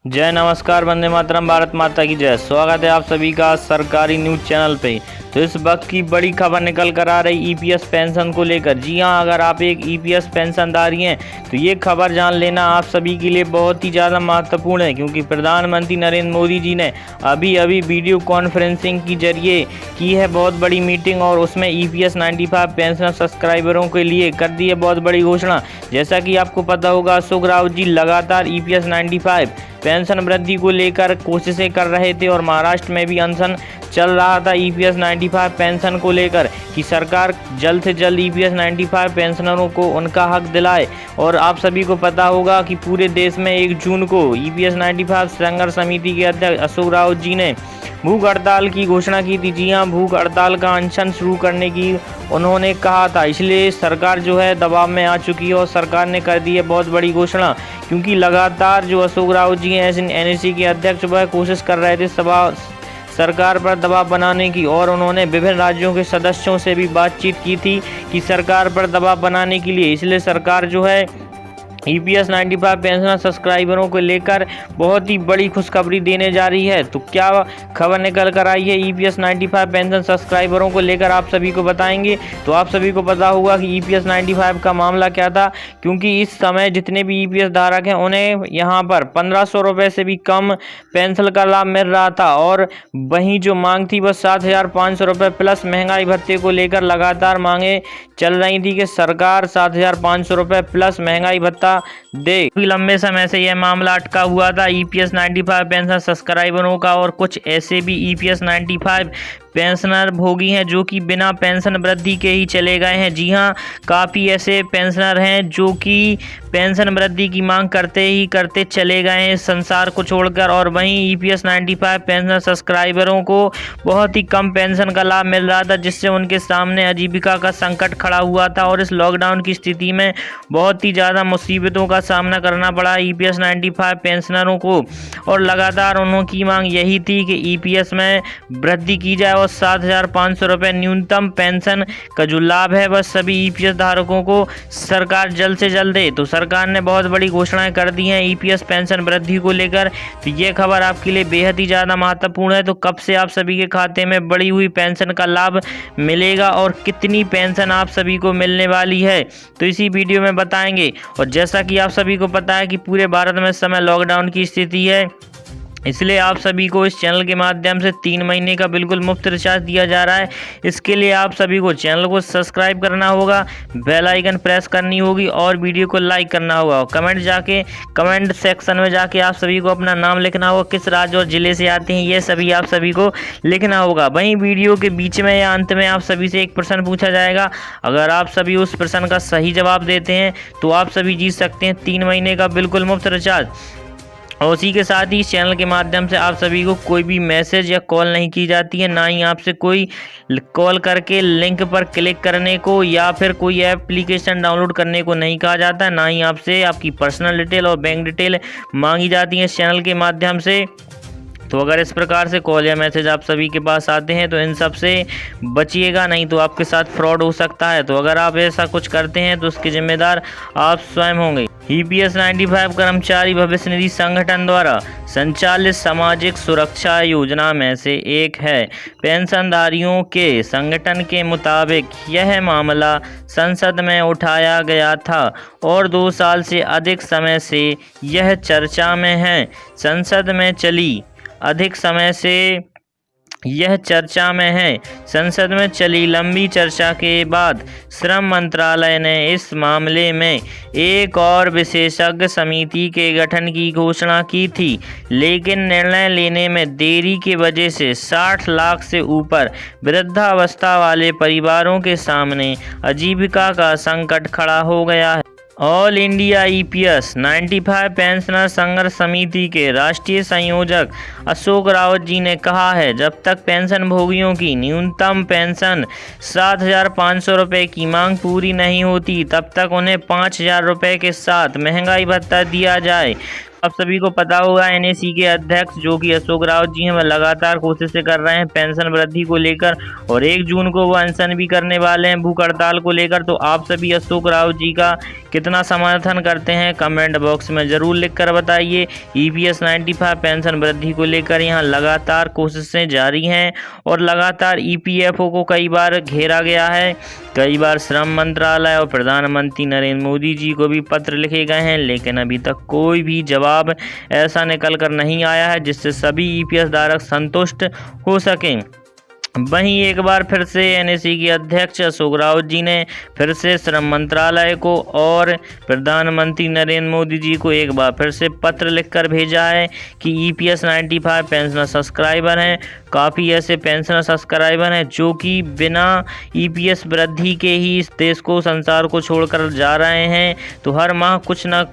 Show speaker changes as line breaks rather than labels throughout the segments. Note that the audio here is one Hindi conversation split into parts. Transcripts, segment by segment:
जय नमस्कार, वंदे मातरम, भारत माता की जय। स्वागत है आप सभी का सरकारी न्यूज चैनल पे। तो इस वक्त की बड़ी खबर निकल कर आ रही ईपीएस पेंशन को लेकर। जी हां, अगर आप एक ईपीएस पेंशनधारी हैं तो ये खबर जान लेना आप सभी के लिए बहुत ही ज़्यादा महत्वपूर्ण है, क्योंकि प्रधानमंत्री नरेंद्र मोदी जी ने अभी वीडियो कॉन्फ्रेंसिंग के जरिए की है बहुत बड़ी मीटिंग, और उसमें ईपीएस 95 पेंशन सब्सक्राइबरों के लिए कर दी है बहुत बड़ी घोषणा। जैसा कि आपको पता होगा, अशोक राउत जी लगातार ईपीएस 95 पेंशन वृद्धि को लेकर कोशिशें कर रहे थे, और महाराष्ट्र में भी अनशन चल रहा था ईपीएस 95 पेंशन को लेकर कि सरकार जल्द से जल्द ईपीएस 95 पेंशनरों को उनका हक दिलाए। और आप सभी को पता होगा कि पूरे देश में 1 जून को ईपीएस 95 संघर्ष समिति के अध्यक्ष अशोक राउत जी ने भूख हड़ताल की घोषणा की थी। जी हां, भूख हड़ताल का अनशन शुरू करने की उन्होंने कहा था। इसलिए सरकार जो है दबाव में आ चुकी है और सरकार ने कर दी है बहुत बड़ी घोषणा, क्योंकि लगातार जो अशोक राउत जी हैं एनएससी के अध्यक्ष वह कोशिश कर रहे थे सरकार पर दबाव बनाने की, और उन्होंने विभिन्न राज्यों के सदस्यों से भी बातचीत की थी कि सरकार पर दबाव बनाने के लिए। इसलिए सरकार जो है ईपीएस 95 पेंशन सब्सक्राइबरों को लेकर बहुत ही बड़ी खुशखबरी देने जा रही है। तो क्या खबर निकल कर आई है ईपीएस 95 पेंशन सब्सक्राइबरों को लेकर आप सभी को बताएंगे। तो आप सभी को पता होगा कि ईपीएस 95 का मामला क्या था, क्योंकि इस समय जितने भी ईपीएस धारक हैं उन्हें यहाँ पर 1500 रुपये से भी कम पेंशन का लाभ मिल रहा था, और वहीं जो मांग थी वह 7500 रुपये प्लस महंगाई भत्ते को लेकर लगातार मांगे चल रही थी कि सरकार 7500 रुपये प्लस महंगाई भत्ता दे। लंबे समय से यह मामला अटका हुआ था ईपीएस 95 पेंशन सब्सक्राइबरों का, और कुछ ऐसे भी ईपीएस 95 पेंशनर भोगी हैं जो कि बिना पेंशन वृद्धि के ही चले गए हैं। जी हां, काफ़ी ऐसे पेंशनर हैं जो कि पेंशन वृद्धि की मांग करते चले गए हैं संसार को छोड़कर, और वहीं ईपीएस 95 पेंशन सब्सक्राइबरों को बहुत ही कम पेंशन का लाभ मिल रहा था, जिससे उनके सामने आजीविका का संकट खड़ा हुआ था। और इस लॉकडाउन की स्थिति में बहुत ही ज़्यादा मुसीबतों का सामना करना पड़ा ईपीएस 95 पेंशनरों को, और लगातार उनकी मांग यही थी कि ईपीएस में वृद्धि की जाए और 7500 रुपये न्यूनतम पेंशन का जो लाभ है वह सभी ईपीएस धारकों को सरकार जल्द से जल्द दे। तो सरकार ने बहुत बड़ी घोषणाएं कर दी हैं ईपीएस पेंशन वृद्धि को लेकर। तो ये खबर आपके लिए बेहद ही ज़्यादा महत्वपूर्ण है। तो कब से आप सभी के खाते में बढ़ी हुई पेंशन का लाभ मिलेगा और कितनी पेंशन आप सभी को मिलने वाली है, तो इसी वीडियो में बताएंगे। और जैसा कि आप सभी को पता है कि पूरे भारत में इस समय लॉकडाउन की स्थिति है, इसलिए आप सभी को इस चैनल के माध्यम से 3 महीने का बिल्कुल मुफ्त रिचार्ज दिया जा रहा है। इसके लिए आप सभी को चैनल को सब्सक्राइब करना होगा, बेल आइकन प्रेस करनी होगी और वीडियो को लाइक करना होगा। कमेंट सेक्शन में जाके आप सभी को अपना नाम लिखना होगा, किस राज्य और ज़िले से आते हैं ये सभी आप सभी को लिखना होगा। वहीं वीडियो के बीच में या अंत में आप सभी से एक प्रश्न पूछा जाएगा। अगर आप सभी उस प्रश्न का सही जवाब देते हैं तो आप सभी जीत सकते हैं 3 महीने का बिल्कुल मुफ्त रिचार्ज। और उसी के साथ ही इस चैनल के माध्यम से आप सभी को कोई भी मैसेज या कॉल नहीं की जाती है, ना ही आपसे कोई कॉल करके लिंक पर क्लिक करने को या फिर कोई एप्लीकेशन डाउनलोड करने को नहीं कहा जाता है, ना ही आपसे आपकी पर्सनल डिटेल और बैंक डिटेल मांगी जाती है इस चैनल के माध्यम से। तो अगर इस प्रकार से कॉल या मैसेज आप सभी के पास आते हैं तो इन सब से बचिएगा, नहीं तो आपके साथ फ्रॉड हो सकता है। तो अगर आप ऐसा कुछ करते हैं तो उसके जिम्मेदार आप स्वयं होंगे। ईपीएस 95 कर्मचारी भविष्य निधि संगठन द्वारा संचालित सामाजिक सुरक्षा योजना में से एक है। पेंशनधारियों के संगठन के मुताबिक यह मामला संसद में उठाया गया था और 2 साल से अधिक समय से यह चर्चा में है। संसद में चली लंबी चर्चा के बाद श्रम मंत्रालय ने इस मामले में एक और विशेषज्ञ समिति के गठन की घोषणा की थी, लेकिन निर्णय लेने में देरी की वजह से 60 लाख से ऊपर वृद्धावस्था वाले परिवारों के सामने आजीविका का संकट खड़ा हो गया है। ऑल इंडिया ईपीएस 95 पेंशनर संघर्ष समिति के राष्ट्रीय संयोजक अशोक रावत जी ने कहा है, जब तक पेंशन भोगियों की न्यूनतम पेंशन 7500 रुपये की मांग पूरी नहीं होती, तब तक उन्हें 5000 रुपये के साथ महंगाई भत्ता दिया जाए। आप सभी को पता होगा एनएसी के अध्यक्ष जो कि अशोक रावत जी हैं, वह लगातार कोशिशें कर रहे हैं पेंशन वृद्धि को लेकर, और 1 जून को वो अनशन भी करने वाले हैं भूख हड़ताल को लेकर। तो आप सभी अशोक रावत जी का कितना समर्थन करते हैं कमेंट बॉक्स में ज़रूर लिखकर बताइए। EPS 95 पेंशन वृद्धि को लेकर यहाँ लगातार कोशिशें जारी हैं और लगातार EPFO को कई बार घेरा गया है। कई बार श्रम मंत्रालय और प्रधानमंत्री नरेंद्र मोदी जी को भी पत्र लिखे गए हैं, लेकिन अभी तक कोई भी जवाब ऐसा निकल कर नहीं आया है जिससे सभी EPS धारक संतुष्ट हो सकें। वहीं एक बार फिर से NSE के अध्यक्ष अशोक राउत जी ने फिर से श्रम मंत्रालय को और प्रधानमंत्री नरेंद्र मोदी जी को एक बार फिर से पत्र लिखकर भेजा है कि EPS 95 पेंशनर सब्सक्राइबर हैं। काफ़ी ऐसे पेंशनर सब्सक्राइबर हैं जो कि बिना EPS वृद्धि के ही इस देश को, संसार को छोड़कर जा रहे हैं। तो हर माह कुछ ना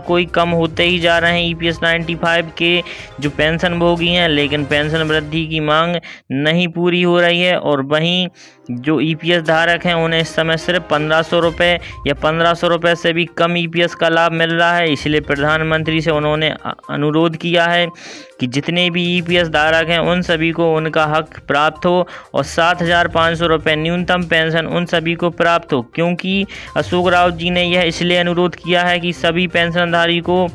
कोई कम होते ही जा रहे हैं EPS 95 के जो पेंशन भोगी हैं, लेकिन पेंशन वृद्धि की मांग नहीं पूरी हो रही है। और वहीं जो EPS धारक हैं उन्हें इस समय सिर्फ 1500 रुपये या 1500 रुपये से भी कम EPS का लाभ मिल रहा है। इसलिए प्रधानमंत्री से उन्होंने अनुरोध किया है कि जितने भी EPS धारक हैं उन सभी को उनका हक प्राप्त हो और 7500 रुपये न्यूनतम पेंशन उन सभी को प्राप्त हो। क्योंकि अशोक राउत जी ने यह इसलिए अनुरोध किया है कि सभी पेंशनधारी को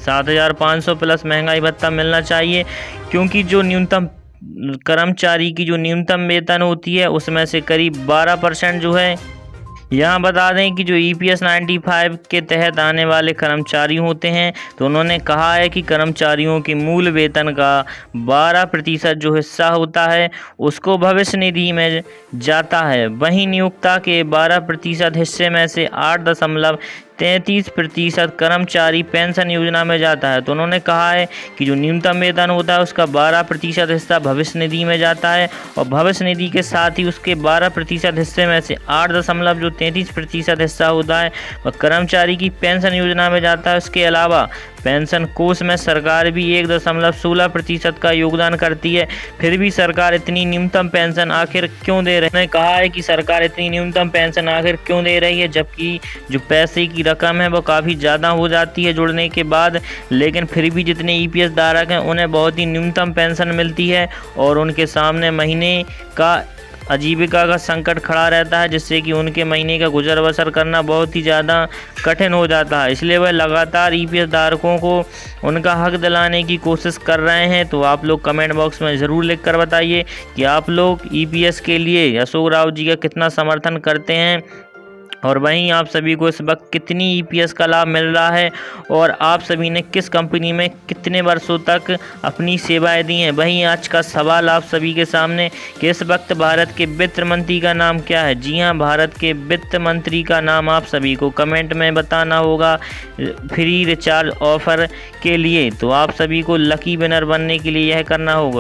7500 प्लस महंगाई भत्ता मिलना चाहिए, क्योंकि जो न्यूनतम कर्मचारी की जो न्यूनतम वेतन होती है उसमें से करीब 12% जो है, यहाँ बता दें कि जो EPS 95 के तहत आने वाले कर्मचारी होते हैं, तो उन्होंने कहा है कि कर्मचारियों के मूल वेतन का 12% जो हिस्सा होता है उसको भविष्य निधि में जाता है। वहीं नियोक्ता के 12% हिस्से में से 8.33% कर्मचारी पेंशन योजना में जाता है। तो उन्होंने कहा है कि जो न्यूनतम वेतन होता है उसका 12% हिस्सा भविष्य निधि में जाता है और भविष्य निधि के साथ ही उसके 12% हिस्से में से 8.33% हिस्सा होता है वह कर्मचारी की पेंशन योजना में जाता है। उसके अलावा पेंशन कोष में सरकार भी 1.16% का योगदान करती है। फिर भी सरकार इतनी न्यूनतम पेंशन आखिर क्यों दे रही है? उन्होंने कहा है कि सरकार इतनी न्यूनतम पेंशन आखिर क्यों दे रही है, जबकि जो पैसे की रकम है वो काफ़ी ज़्यादा हो जाती है जुड़ने के बाद, लेकिन फिर भी जितने EPS धारक हैं उन्हें बहुत ही न्यूनतम पेंशन मिलती है और उनके सामने महीने का आजीविका का संकट खड़ा रहता है, जिससे कि उनके महीने का गुजर बसर करना बहुत ही ज़्यादा कठिन हो जाता है। इसलिए वह लगातार EPS धारकों को उनका हक दिलाने की कोशिश कर रहे हैं। तो आप लोग कमेंट बॉक्स में ज़रूर लिखकर बताइए कि आप लोग EPS के लिए अशोक राउत जी का कितना समर्थन करते हैं और वहीं आप सभी को इस वक्त कितनी EPS का लाभ मिल रहा है और आप सभी ने किस कंपनी में कितने वर्षों तक अपनी सेवाएं दी हैं। वहीं आज का सवाल आप सभी के सामने कि इस वक्त भारत के वित्त मंत्री का नाम क्या है। जी हां, भारत के वित्त मंत्री का नाम आप सभी को कमेंट में बताना होगा फ्री रिचार्ज ऑफर के लिए। तो आप सभी को लकी विनर बनने के लिए यह करना होगा।